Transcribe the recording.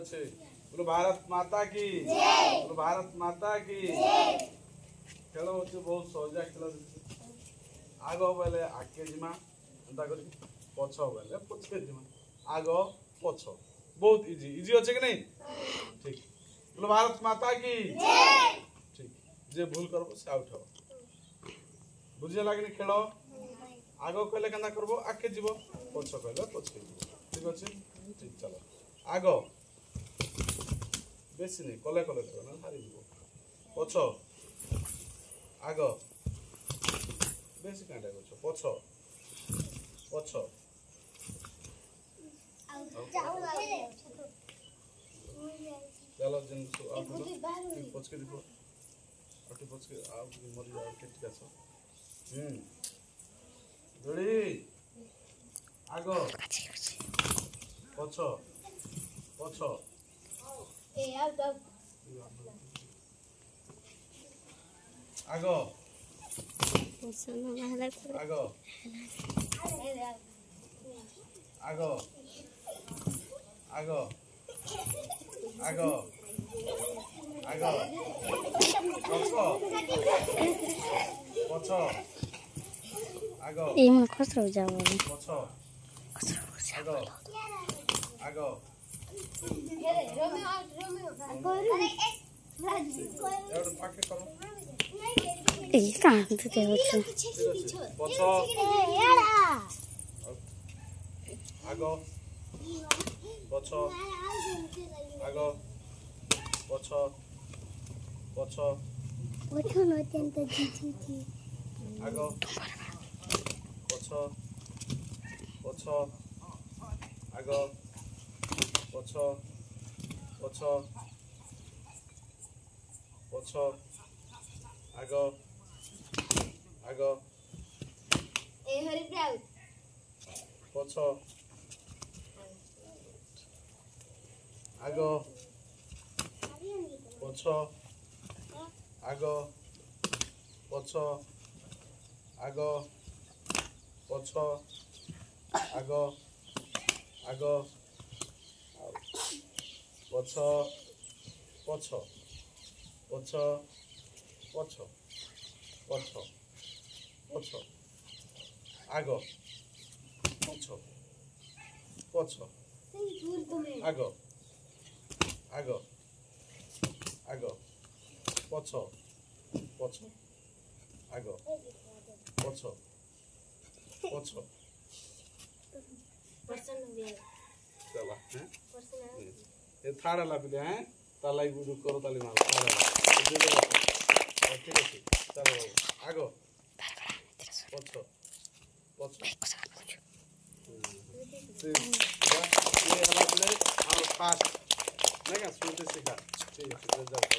अच्छे बोलो भारत माता की बोलो भारत माता की खेल होचे बहुत सहजा खेल आग बेले आगे जिमा एंता कर पछ बेले पछे जिमा आग पछ बहुत इजी इजी अच्छे कि नहीं ठीक बोलो भारत माता की ठीक जे भूल करबो से आउट हो बुझे लागनी खेल आग कहले केना करबो आगे जीवो पछ कहले पछे ठीक अच्छे ठीक चलो आग बेसी नहीं कले कले कर ना हारी जीवो पछ आग बेसी कांटा करछ पछ पछ चलो जन आ पछ के देखो आटे पछ के आ मर जा के ठीक আছে रेडी आग पछ पछ ए आउट आग आग आग आग आग आग पछ आग ए म खस्रो जाऊ पछ आग आग एउटा पाके करो ए कहाँ त त्यो पछ आग पछ आग पछ पछ ओठो न त्यन्त जिजिजी आग पछ पछ आग पछ पछ पछ आग आग ए हरि ब्राउ पछ आग पछ आग पछ आग पछ आग आग पछ पछ पछ पछ पछ पछ आग पछ पछ आग आग आग पछ पछ आग पछ पछ पर्सन दिया चला हैं पर्सन ये थाड़ा लापिले हैं तालाई गुरु करो ताली मार थाड़ा ठीक है चलो आगो पछ पछ ये हला प्ले और फास्ट नहीं क्या सुनते सिखा ठीक है